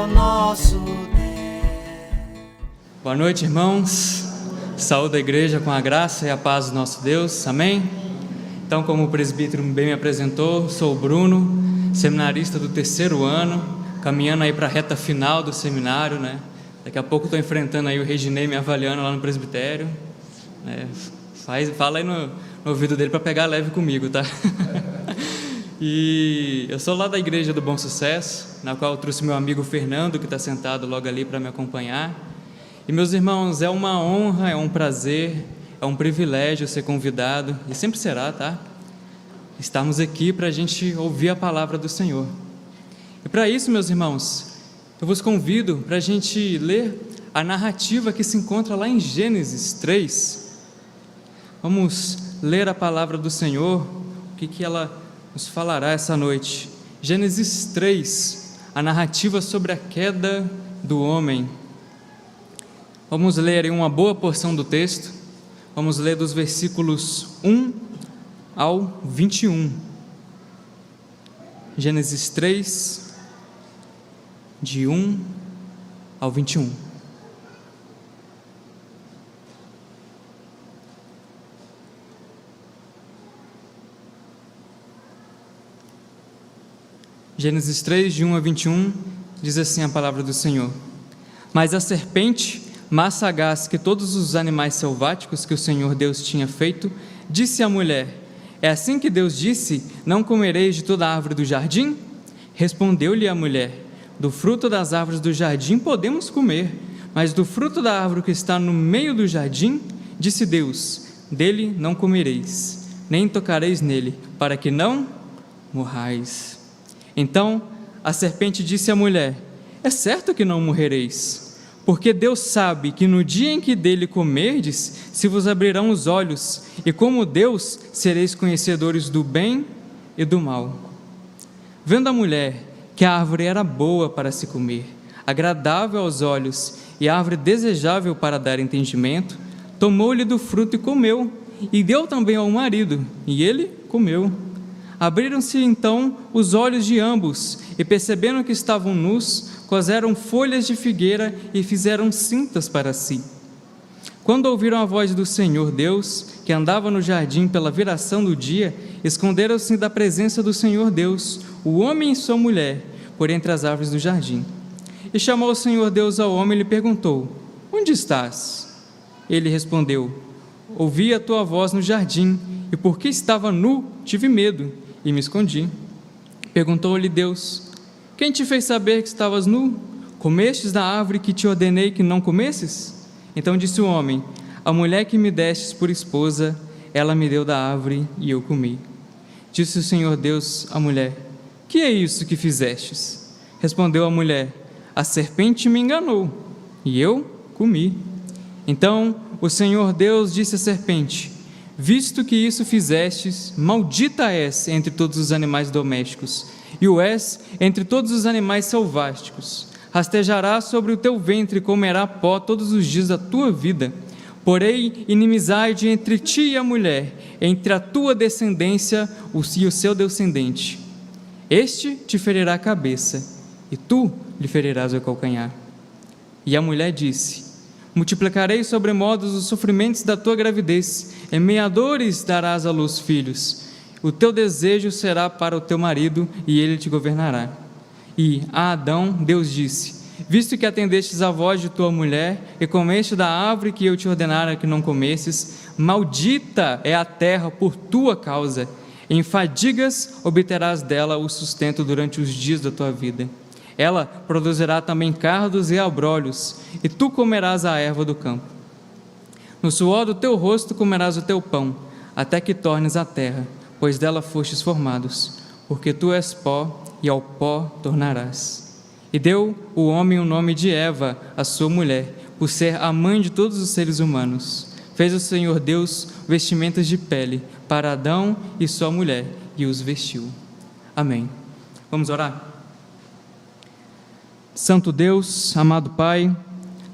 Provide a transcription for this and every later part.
o nosso Deus. Boa noite, irmãos. Saúde a igreja com a graça e a paz do nosso Deus. Amém? Então, como o presbítero bem me apresentou, sou o Bruno, seminarista do 3º ano, caminhando aí para a reta final do seminário, né? Daqui a pouco estou enfrentando aí o Reginei me avaliando lá no presbitério. Fala aí no ouvido dele para pegar leve comigo, tá? E eu sou lá da Igreja do Bom Sucesso, na qual eu trouxe meu amigo Fernando, que está sentado logo ali para me acompanhar. E, meus irmãos, é uma honra, é um prazer, é um privilégio ser convidado, e sempre será, tá? Estamos aqui para a gente ouvir a palavra do Senhor. E para isso, meus irmãos, eu vos convido para a gente ler a narrativa que se encontra lá em Gênesis 3. Vamos ler a palavra do Senhor, o que ela nos falará essa noite. Gênesis 3, a narrativa sobre a queda do homem. Vamos ler uma boa porção do texto. Vamos ler dos versículos 1 ao 21. Gênesis 3, de 1 ao 21. Gênesis 3, de 1 a 21, diz assim a palavra do Senhor: Mas a serpente, mais sagaz que todos os animais selváticos que o Senhor Deus tinha feito, disse à mulher: É assim que Deus disse, não comereis de toda a árvore do jardim? Respondeu-lhe a mulher: Do fruto das árvores do jardim podemos comer, mas do fruto da árvore que está no meio do jardim, disse Deus: Dele não comereis, nem tocareis nele, para que não morrais. Então a serpente disse à mulher: É certo que não morrereis, porque Deus sabe que no dia em que dele comerdes, se vos abrirão os olhos, e como Deus sereis conhecedores do bem e do mal. Vendo a mulher que a árvore era boa para se comer, agradável aos olhos e árvore desejável para dar entendimento, tomou-lhe do fruto e comeu, e deu também ao marido, e ele comeu. Abriram-se então os olhos de ambos, e percebendo que estavam nus, coseram folhas de figueira e fizeram cintas para si. Quando ouviram a voz do Senhor Deus, que andava no jardim pela viração do dia, esconderam-se da presença do Senhor Deus, o homem e sua mulher, por entre as árvores do jardim. E chamou o Senhor Deus ao homem e lhe perguntou: Onde estás? Ele respondeu: Ouvi a tua voz no jardim, e porque estava nu, tive medo, e me escondi. Perguntou-lhe Deus: Quem te fez saber que estavas nu? Comestes da árvore que te ordenei que não comesses? Então disse o homem: A mulher que me destes por esposa, ela me deu da árvore e eu comi. Disse o Senhor Deus à mulher: Que é isso que fizestes? Respondeu a mulher: A serpente me enganou, e eu comi. Então o Senhor Deus disse à serpente: Visto que isso fizestes, maldita és entre todos os animais domésticos, e o és entre todos os animais selváticos. Rastejará sobre o teu ventre e comerá pó todos os dias da tua vida. Porém, inimizade entre ti e a mulher, entre a tua descendência e o seu descendente. Este te ferirá a cabeça, e tu lhe ferirás o calcanhar. E a mulher disse: Multiplicarei sobremodo os sofrimentos da tua gravidez, em meia dores darás à luz filhos. O teu desejo será para o teu marido, e ele te governará. E a Adão Deus disse: Visto que atendestes à voz de tua mulher, e comeste da árvore que eu te ordenara que não comesses, maldita é a terra por tua causa. Em fadigas obterás dela o sustento durante os dias da tua vida. Ela produzirá também cardos e abrolhos, e tu comerás a erva do campo. No suor do teu rosto comerás o teu pão, até que tornes a terra, pois dela fostes formados, porque tu és pó, e ao pó tornarás. E deu o homem o nome de Eva, a sua mulher, por ser a mãe de todos os seres humanos. Fez o Senhor Deus vestimentas de pele para Adão e sua mulher, e os vestiu. Amém. Vamos orar? Santo Deus, amado Pai,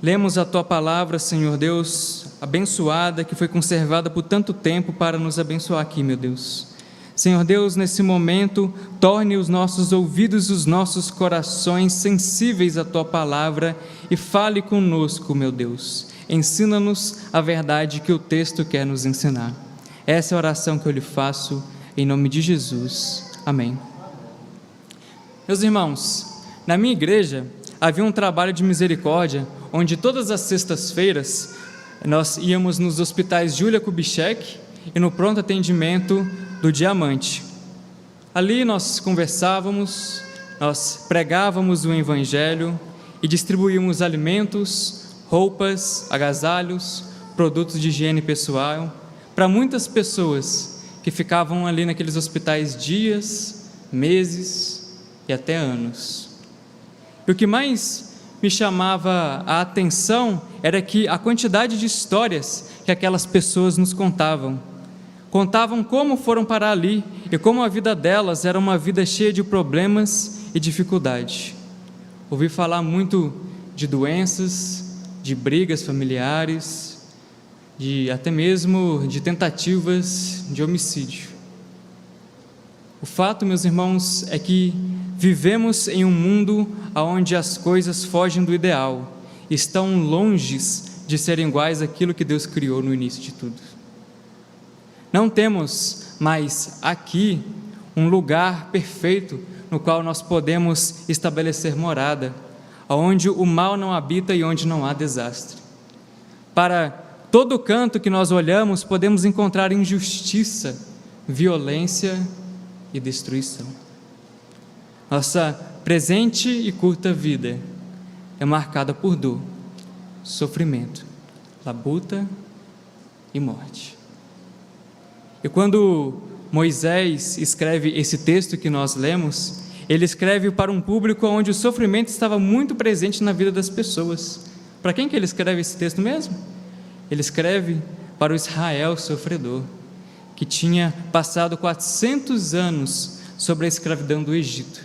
lemos a Tua palavra, Senhor Deus, abençoada, que foi conservada por tanto tempo para nos abençoar aqui, meu Deus. Senhor Deus, nesse momento, torne os nossos ouvidos e os nossos corações sensíveis à Tua palavra e fale conosco, meu Deus. Ensina-nos a verdade que o texto quer nos ensinar. Essa é a oração que eu lhe faço, em nome de Jesus. Amém. Meus irmãos, na minha igreja havia um trabalho de misericórdia, onde todas as sextas-feiras nós íamos nos hospitais Júlia Kubitschek e no pronto atendimento do Diamante. Ali nós conversávamos, nós pregávamos o Evangelho e distribuímos alimentos, roupas, agasalhos, produtos de higiene pessoal para muitas pessoas que ficavam ali naqueles hospitais dias, meses e até anos. E o que mais me chamava a atenção era que a quantidade de histórias que aquelas pessoas nos contavam como foram parar ali e como a vida delas era uma vida cheia de problemas e dificuldade. Ouvi falar muito de doenças, de brigas familiares, até mesmo de tentativas de homicídio. O fato, meus irmãos, é que vivemos em um mundo onde as coisas fogem do ideal, estão longe de serem iguais àquilo que Deus criou no início de tudo. Não temos mais aqui um lugar perfeito no qual nós podemos estabelecer morada, onde o mal não habita e onde não há desastre. Para todo canto que nós olhamos, podemos encontrar injustiça, violência e destruição. Nossa presente e curta vida é marcada por dor, sofrimento, labuta e morte. E quando Moisés escreve esse texto que nós lemos, ele escreve para um público onde o sofrimento estava muito presente na vida das pessoas. Para quem que ele escreve esse texto mesmo? Ele escreve para o Israel sofredor, que tinha passado 400 anos sobre a escravidão do Egito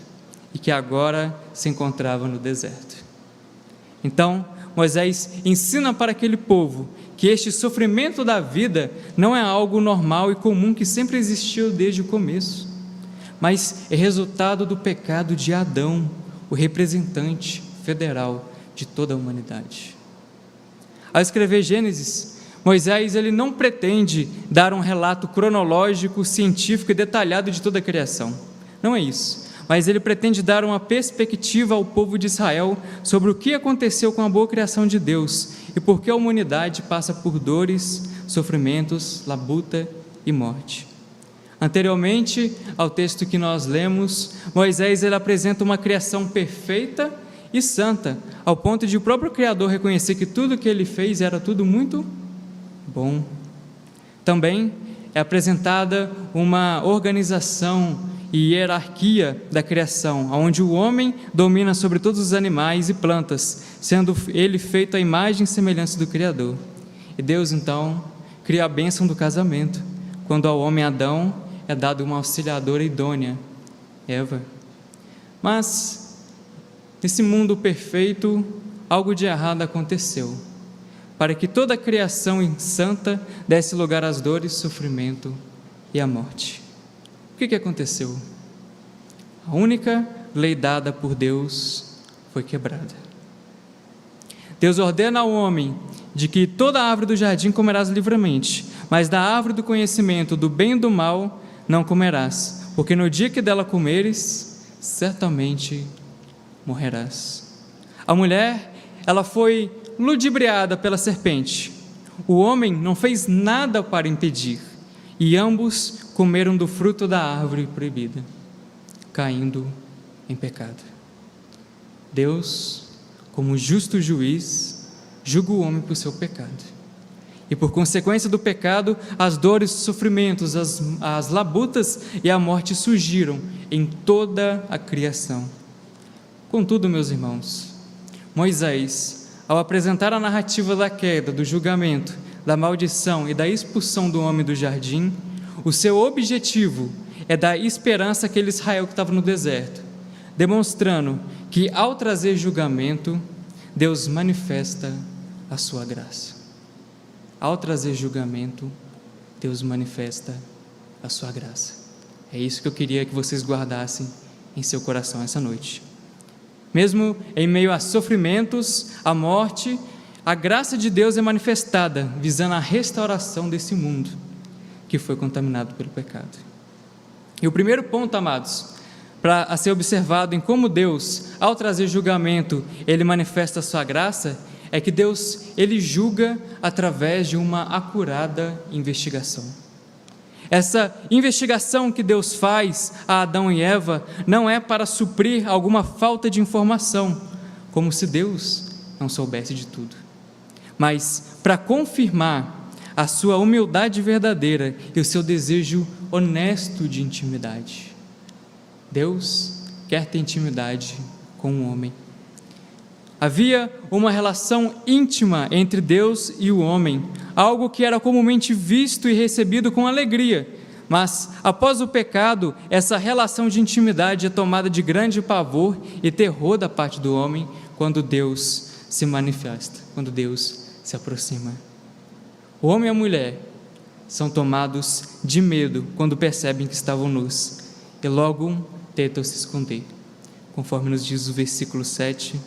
e que agora se encontrava no deserto. Então, Moisés ensina para aquele povo que este sofrimento da vida não é algo normal e comum que sempre existiu desde o começo, mas é resultado do pecado de Adão, o representante federal de toda a humanidade. Ao escrever Gênesis, Moisés ele não pretende dar um relato cronológico, científico e detalhado de toda a criação. Não é isso. Mas ele pretende dar uma perspectiva ao povo de Israel sobre o que aconteceu com a boa criação de Deus e por que a humanidade passa por dores, sofrimentos, labuta e morte. Anteriormente ao texto que nós lemos, Moisés ele apresenta uma criação perfeita e santa, ao ponto de o próprio Criador reconhecer que tudo o que ele fez era tudo muito bom. Também é apresentada uma organização e hierarquia da criação, onde o homem domina sobre todos os animais e plantas, sendo ele feito à imagem e semelhança do Criador. E Deus, então, cria a bênção do casamento, quando ao homem Adão é dado uma auxiliadora idônea, Eva. Mas, nesse mundo perfeito, algo de errado aconteceu, para que toda a criação santa desse lugar às dores, sofrimento e à morte. O que aconteceu? A única lei dada por Deus foi quebrada. Deus ordena ao homem de que toda árvore do jardim comerás livremente, mas da árvore do conhecimento do bem e do mal não comerás, porque no dia que dela comeres, certamente morrerás. A mulher, ela foi ludibriada pela serpente. O homem não fez nada para impedir, e ambos comeram do fruto da árvore proibida, caindo em pecado. Deus, como justo juiz, julga o homem por seu pecado. E por consequência do pecado, as dores, os sofrimentos, as labutas e a morte surgiram em toda a criação. Contudo, meus irmãos, Moisés, ao apresentar a narrativa da queda, do julgamento, da maldição e da expulsão do homem do jardim, o seu objetivo é dar esperança àquele Israel que estava no deserto, demonstrando que ao trazer julgamento, Deus manifesta a sua graça. Ao trazer julgamento, Deus manifesta a sua graça. É isso que eu queria que vocês guardassem em seu coração essa noite. Mesmo em meio a sofrimentos, a morte, a graça de Deus é manifestada, visando a restauração desse mundo que foi contaminado pelo pecado. E o primeiro ponto, amados, a ser observado em como Deus, ao trazer julgamento, Ele manifesta a sua graça, é que Deus, Ele julga através de uma acurada investigação. Essa investigação que Deus faz a Adão e Eva não é para suprir alguma falta de informação, como se Deus não soubesse de tudo, mas para confirmar a sua humildade verdadeira e o seu desejo honesto de intimidade. Deus quer ter intimidade com o homem. Havia uma relação íntima entre Deus e o homem, algo que era comumente visto e recebido com alegria, mas após o pecado, essa relação de intimidade é tomada de grande pavor e terror da parte do homem quando Deus se manifesta, quando Deus se aproxima. O homem e a mulher são tomados de medo quando percebem que estavam nus e logo tentam se esconder, conforme nos diz o versículo 7,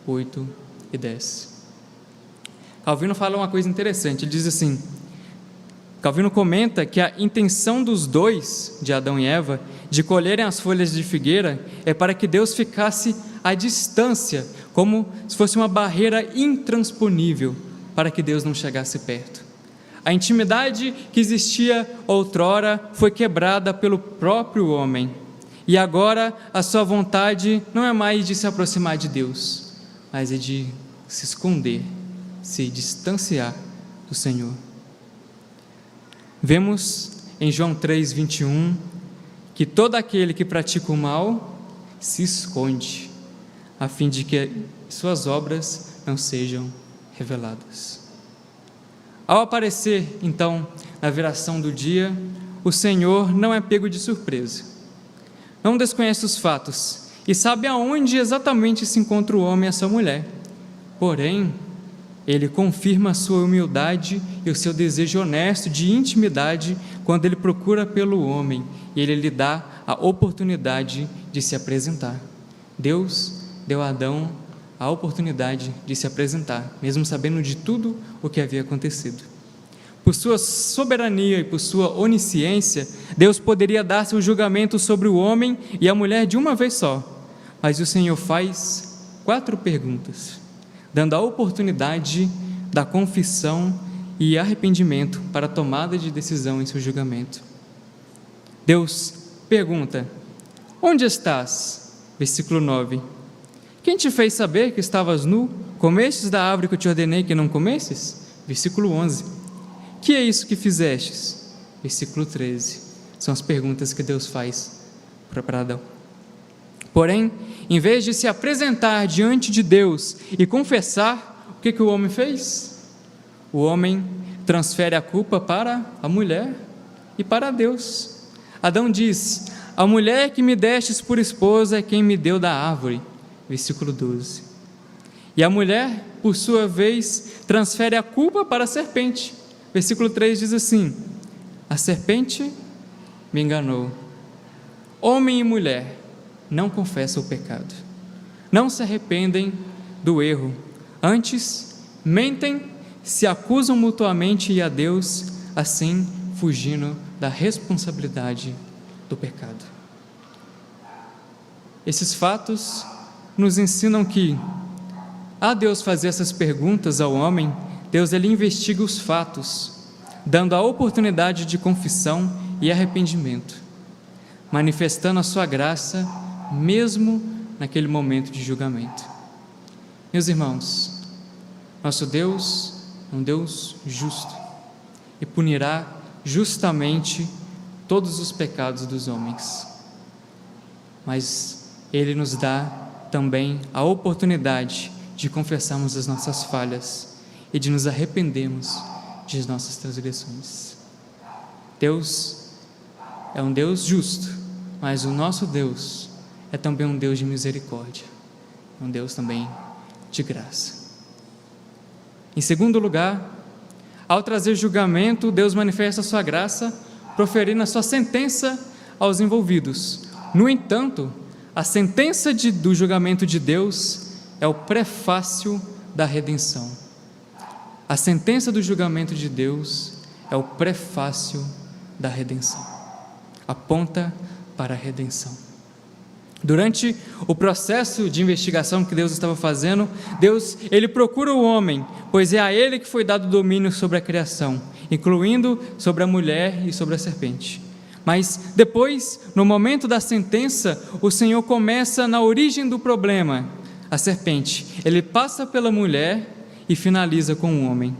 8 e 10. Calvino fala uma coisa interessante, ele diz assim, Calvino comenta que a intenção dos dois, de Adão e Eva, de colherem as folhas de figueira, é para que Deus ficasse à distância, como se fosse uma barreira intransponível, para que Deus não chegasse perto. A intimidade que existia outrora foi quebrada pelo próprio homem, e agora a sua vontade não é mais de se aproximar de Deus, mas é de se esconder, se distanciar do Senhor. Vemos em João 3:21 que todo aquele que pratica o mal se esconde, a fim de que suas obras não sejam reveladas. Ao aparecer, então, na viração do dia, o Senhor não é pego de surpresa, não desconhece os fatos e sabe aonde exatamente se encontra o homem e essa mulher. Porém, Ele confirma a sua humildade e o seu desejo honesto de intimidade quando Ele procura pelo homem e Ele lhe dá a oportunidade de se apresentar. Deus deu a Adão a oportunidade de se apresentar, mesmo sabendo de tudo o que havia acontecido. Por sua soberania e por sua onisciência, Deus poderia dar seu julgamento sobre o homem e a mulher de uma vez só, mas o Senhor faz 4 perguntas, dando a oportunidade da confissão e arrependimento para a tomada de decisão em seu julgamento. Deus pergunta: onde estás? Versículo 9. Quem te fez saber que estavas nu? Comestes da árvore que eu te ordenei que não comesses? Versículo 11. Que é isso que fizestes? Versículo 13. São as perguntas que Deus faz para Adão. Porém, em vez de se apresentar diante de Deus e confessar, o que o homem fez? O homem transfere a culpa para a mulher e para Deus. Adão diz: a mulher que me destes por esposa é quem me deu da árvore. Versículo 12. E a mulher, por sua vez, transfere a culpa para a serpente. Versículo 3 diz assim: a serpente me enganou. Homem e mulher não confessam o pecado, não se arrependem do erro, antes mentem, se acusam mutuamente e a Deus, assim fugindo da responsabilidade do pecado. Esses fatos nos ensinam que, a Deus fazer essas perguntas ao homem, Deus ele investiga os fatos, dando a oportunidade de confissão e arrependimento, manifestando a sua graça, mesmo naquele momento de julgamento. Meus irmãos, nosso Deus é um Deus justo e punirá justamente todos os pecados dos homens, mas Ele nos dá também a oportunidade de confessarmos as nossas falhas e de nos arrependermos de nossas transgressões. Deus é um Deus justo, mas o nosso Deus é também um Deus de misericórdia, um Deus também de graça. Em segundo lugar, ao trazer julgamento, Deus manifesta a sua graça, proferindo a sua sentença aos envolvidos. No entanto, a sentença do julgamento de Deus é o prefácio da redenção. A sentença do julgamento de Deus é o prefácio da redenção. Aponta para a redenção. Durante o processo de investigação que Deus estava fazendo, ele procura o homem, pois é a ele que foi dado domínio sobre a criação, incluindo sobre a mulher e sobre a serpente. Mas depois, no momento da sentença, o Senhor começa na origem do problema, a serpente. Ele passa pela mulher e finaliza com o homem.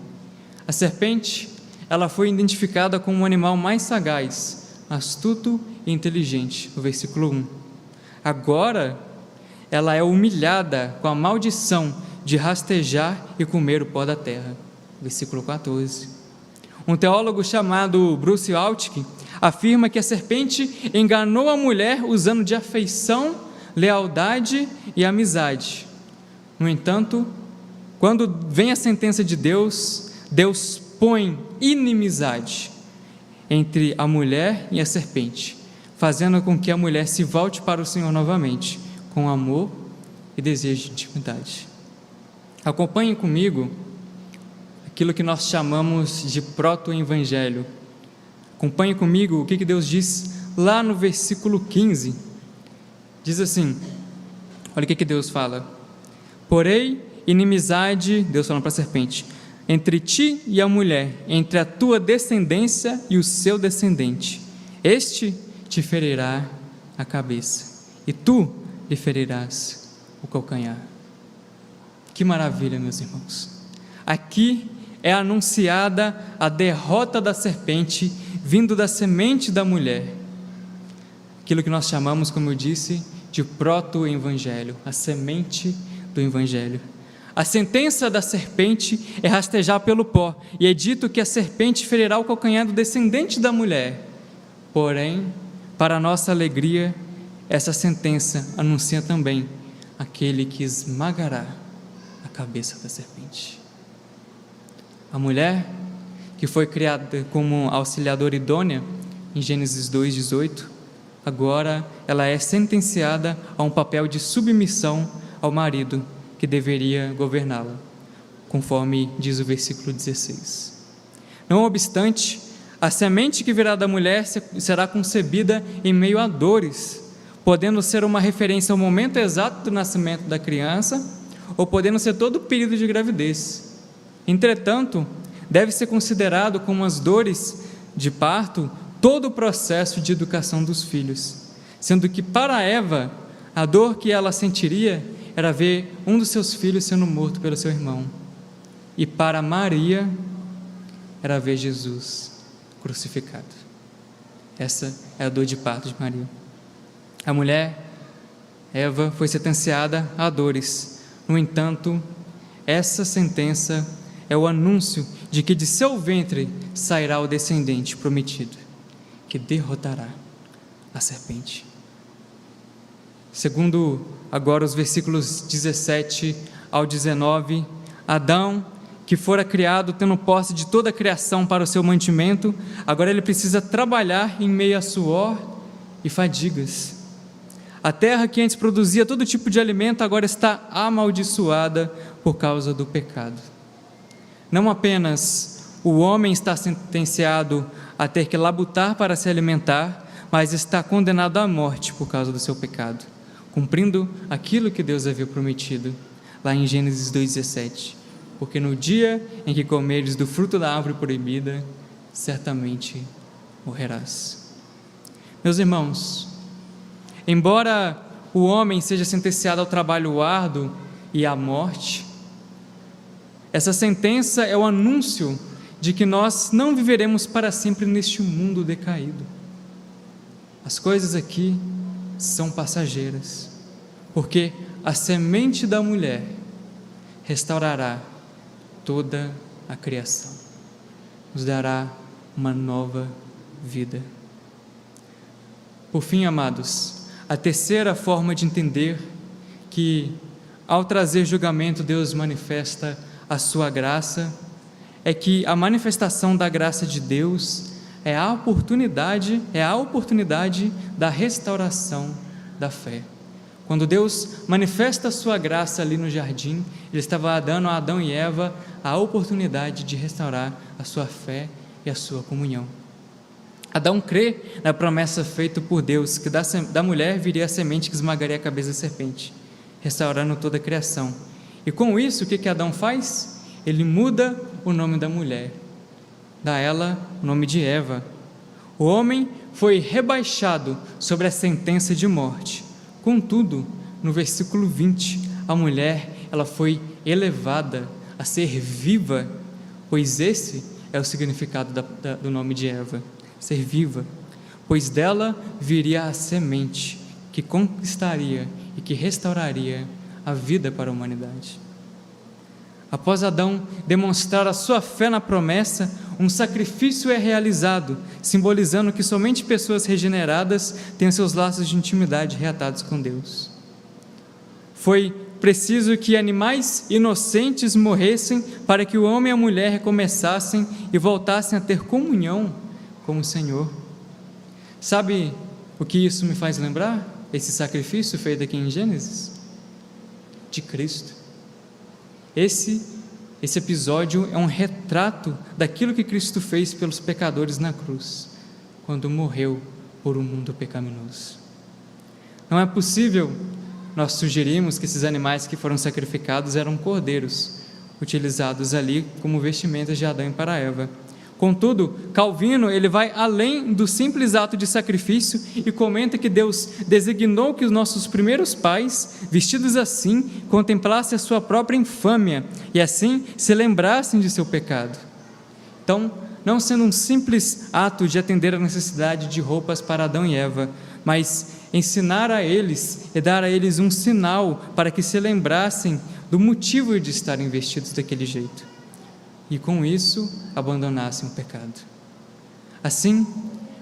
A serpente, ela foi identificada como um animal mais sagaz, astuto e inteligente, no versículo 1. Agora, ela é humilhada com a maldição de rastejar e comer o pó da terra. Versículo 14. Um teólogo chamado Bruce Waltke afirma que a serpente enganou a mulher usando de afeição, lealdade e amizade. No entanto, quando vem a sentença de Deus, Deus põe inimizade entre a mulher e a serpente, fazendo com que a mulher se volte para o Senhor novamente, com amor e desejo de intimidade. Acompanhem comigo aquilo que nós chamamos de proto-evangelho. Acompanhem comigo o que Deus diz lá no versículo 15. Diz assim, olha o que Deus fala: porém, inimizade, Deus falando para a serpente, entre ti e a mulher, entre a tua descendência e o seu descendente. Este te ferirá a cabeça, e tu lhe ferirás o calcanhar. Que maravilha, meus irmãos! Aqui é anunciada a derrota da serpente vindo da semente da mulher. Aquilo que nós chamamos, como eu disse, de proto-evangelho, a semente do evangelho. A sentença da serpente é rastejar pelo pó, e é dito que a serpente ferirá o calcanhar do descendente da mulher. Porém, para nossa alegria, essa sentença anuncia também aquele que esmagará a cabeça da serpente. A mulher, que foi criada como auxiliadora idônea, em Gênesis 2,18, agora ela é sentenciada a um papel de submissão ao marido, que deveria governá-la, conforme diz o versículo 16. Não obstante, a semente que virá da mulher será concebida em meio a dores, podendo ser uma referência ao momento exato do nascimento da criança, ou podendo ser todo o período de gravidez. Entretanto, deve ser considerado como as dores de parto todo o processo de educação dos filhos, sendo que para Eva, a dor que ela sentiria era ver um dos seus filhos sendo morto pelo seu irmão, e para Maria era ver Jesus crucificado. Essa é a dor de parto de Maria. A mulher, Eva, foi sentenciada a dores. No entanto, essa sentença é o anúncio de que de seu ventre sairá o descendente prometido, que derrotará a serpente. Segundo agora os versículos 17 ao 19, Adão, que fora criado tendo posse de toda a criação para o seu mantimento, agora ele precisa trabalhar em meio a suor e fadigas. A terra que antes produzia todo tipo de alimento agora está amaldiçoada por causa do pecado. Não apenas o homem está sentenciado a ter que labutar para se alimentar, mas está condenado à morte por causa do seu pecado, cumprindo aquilo que Deus havia prometido, lá em Gênesis 2,17. Porque no dia em que comeres do fruto da árvore proibida, certamente morrerás. Meus irmãos, embora o homem seja sentenciado ao trabalho árduo e à morte, essa sentença é o anúncio de que nós não viveremos para sempre neste mundo decaído. As coisas aqui são passageiras, porque a semente da mulher restaurará toda a criação, nos dará uma nova vida. Por fim, amados, a terceira forma de entender que, ao trazer julgamento, Deus manifesta a sua graça, é que a manifestação da graça de Deus é a oportunidade da restauração da fé. Quando Deus manifesta a sua graça ali no jardim, Ele estava dando a Adão e Eva a oportunidade de restaurar a sua fé e a sua comunhão. Adão crê na promessa feita por Deus, que da mulher viria a semente que esmagaria a cabeça da serpente, restaurando toda a criação. E com isso, o que Adão faz? Ele muda o nome da mulher, dá a ela o nome de Eva. O homem foi rebaixado sobre a sentença de morte. Contudo, no versículo 20, a mulher ela foi elevada a ser viva, pois esse é o significado do nome de Eva, ser viva, pois dela viria a semente que conquistaria e que restauraria a vida para a humanidade. Após Adão demonstrar a sua fé na promessa, um sacrifício é realizado, simbolizando que somente pessoas regeneradas têm seus laços de intimidade reatados com Deus. Foi preciso que animais inocentes morressem para que o homem e a mulher recomeçassem e voltassem a ter comunhão com o Senhor. Sabe o que isso me faz lembrar? Esse sacrifício feito aqui em Gênesis? De Cristo. Esse episódio é um retrato daquilo que Cristo fez pelos pecadores na cruz, quando morreu por um mundo pecaminoso. Não é possível, nós sugerimos que esses animais que foram sacrificados eram cordeiros, utilizados ali como vestimentas de Adão e para Eva. Contudo, Calvino ele vai além do simples ato de sacrifício e comenta que Deus designou que os nossos primeiros pais, vestidos assim, contemplassem a sua própria infâmia e assim se lembrassem de seu pecado. Então, não sendo um simples ato de atender a necessidade de roupas para Adão e Eva, mas ensinar a eles e dar a eles um sinal para que se lembrassem do motivo de estarem vestidos daquele jeito. E com isso abandonassem o pecado. Assim,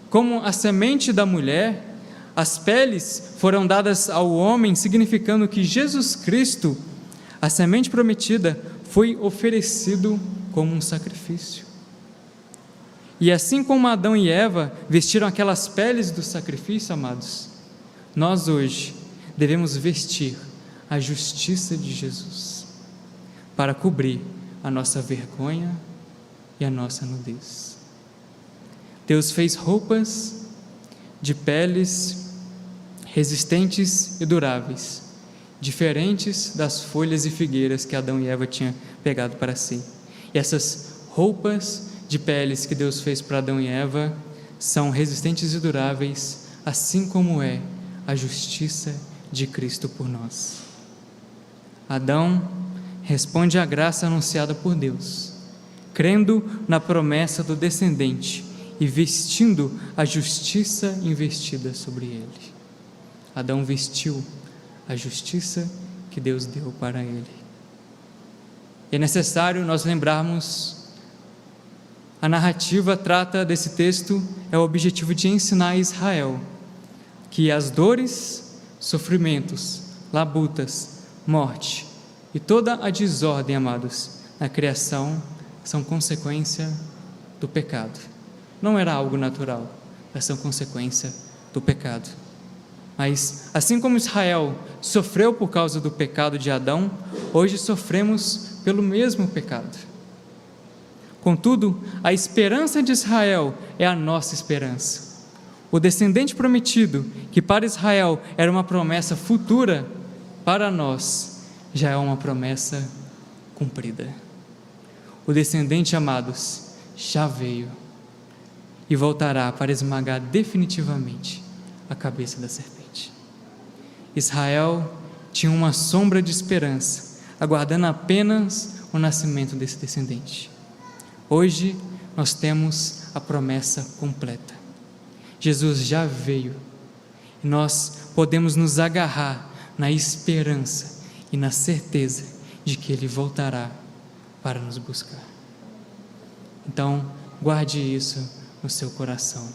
como a semente da mulher, as peles foram dadas ao homem, significando que Jesus Cristo, a semente prometida, foi oferecido como um sacrifício. E assim como Adão e Eva vestiram aquelas peles do sacrifício, amados, nós hoje devemos vestir a justiça de Jesus para cobrir a nossa vergonha e a nossa nudez. Deus fez roupas de peles resistentes e duráveis, diferentes das folhas e figueiras que Adão e Eva tinham pegado para si. E essas roupas de peles que Deus fez para Adão e Eva são resistentes e duráveis, assim como é a justiça de Cristo por nós. Adão responde à graça anunciada por Deus, crendo na promessa do descendente e vestindo a justiça investida sobre ele. Adão vestiu a justiça que Deus deu para ele. É necessário nós lembrarmos, a narrativa trata desse texto, é o objetivo de ensinar a Israel que as dores, sofrimentos, labutas, morte e toda a desordem, amados, na criação, são consequência do pecado. Não era algo natural, mas são consequência do pecado. Mas, assim como Israel sofreu por causa do pecado de Adão, hoje sofremos pelo mesmo pecado. Contudo, a esperança de Israel é a nossa esperança. O descendente prometido, que para Israel era uma promessa futura, para nós já é uma promessa cumprida. O descendente, amados, já veio e voltará para esmagar definitivamente a cabeça da serpente. Israel tinha uma sombra de esperança, aguardando apenas o nascimento desse descendente. Hoje nós temos a promessa completa. Jesus já veio e nós podemos nos agarrar na esperança e na certeza de que Ele voltará para nos buscar. Então, guarde isso no seu coração.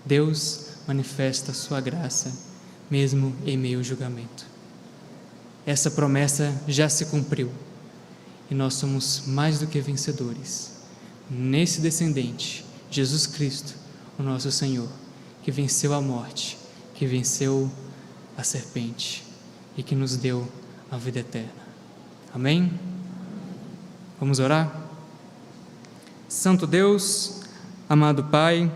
Deus manifesta a sua graça, mesmo em meio ao julgamento. Essa promessa já se cumpriu, e nós somos mais do que vencedores. Nesse descendente, Jesus Cristo, o nosso Senhor, que venceu a morte, que venceu a serpente e que nos deu a vida eterna. Amém? Vamos orar? Santo Deus, amado Pai,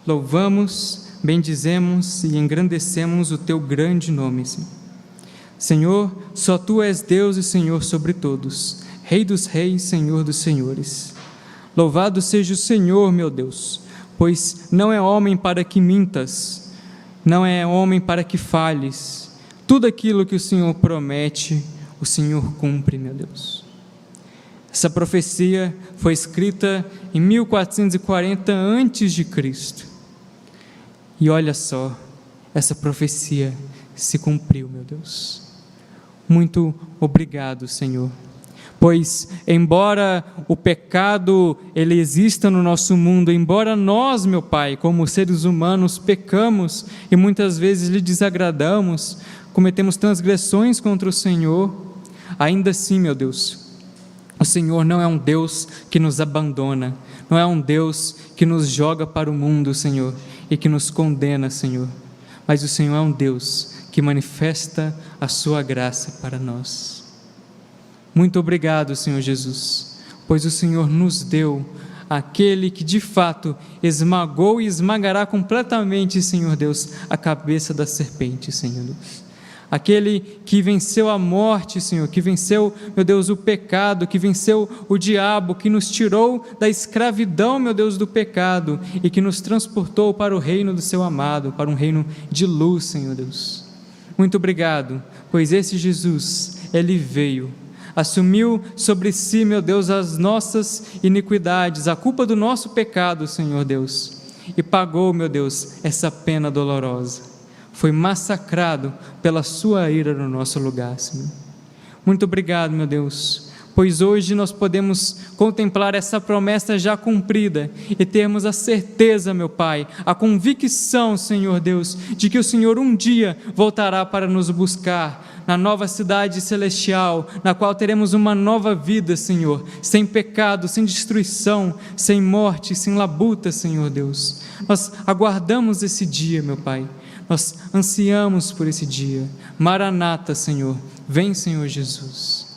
louvamos, bendizemos e engrandecemos o Teu grande nome, Senhor. Senhor, só Tu és Deus e Senhor sobre todos, Rei dos reis, Senhor dos senhores. Louvado seja o Senhor, meu Deus, pois não é homem para que mintas, não é homem para que falhes. Tudo aquilo que o Senhor promete, o Senhor cumpre, meu Deus. Essa profecia foi escrita em 1440 a.C. E olha só, essa profecia se cumpriu, meu Deus. Muito obrigado, Senhor. Pois, embora o pecado ele exista no nosso mundo, embora nós, meu Pai, como seres humanos, pecamos e muitas vezes lhe desagradamos, cometemos transgressões contra o Senhor, ainda assim, meu Deus, o Senhor não é um Deus que nos abandona, não é um Deus que nos joga para o mundo, Senhor, e que nos condena, Senhor, mas o Senhor é um Deus que manifesta a sua graça para nós. Muito obrigado, Senhor Jesus, pois o Senhor nos deu aquele que de fato esmagou e esmagará completamente, Senhor Deus, a cabeça da serpente, Senhor Deus. Aquele que venceu a morte, Senhor, que venceu, meu Deus, o pecado, que venceu o diabo, que nos tirou da escravidão, meu Deus, do pecado e que nos transportou para o reino do Seu amado, para um reino de luz, Senhor Deus. Muito obrigado, pois esse Jesus, Ele veio, assumiu sobre si, meu Deus, as nossas iniquidades, a culpa do nosso pecado, Senhor Deus, e pagou, meu Deus, essa pena dolorosa. Foi massacrado pela sua ira no nosso lugar, Senhor. Muito obrigado, meu Deus, pois hoje nós podemos contemplar essa promessa já cumprida e termos a certeza, meu Pai, a convicção, Senhor Deus, de que o Senhor um dia voltará para nos buscar na nova cidade celestial, na qual teremos uma nova vida, Senhor, sem pecado, sem destruição, sem morte, sem labuta, Senhor Deus. Nós aguardamos esse dia, meu Pai, nós ansiamos por esse dia. Maranata, Senhor, vem, Senhor Jesus.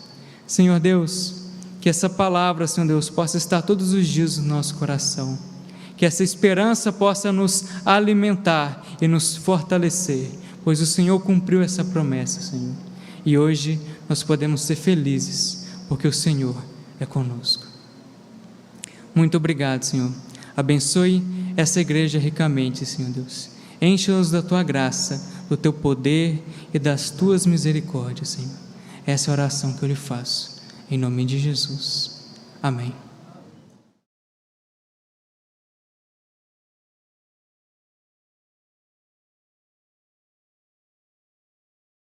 Senhor Deus, que essa palavra, Senhor Deus, possa estar todos os dias no nosso coração, que essa esperança possa nos alimentar e nos fortalecer, pois o Senhor cumpriu essa promessa, Senhor, e hoje nós podemos ser felizes, porque o Senhor é conosco. Muito obrigado, Senhor. Abençoe essa igreja ricamente, Senhor Deus. Enche-os da Tua graça, do Teu poder e das Tuas misericórdias, Senhor. Essa é a oração que eu lhe faço, em nome de Jesus. Amém.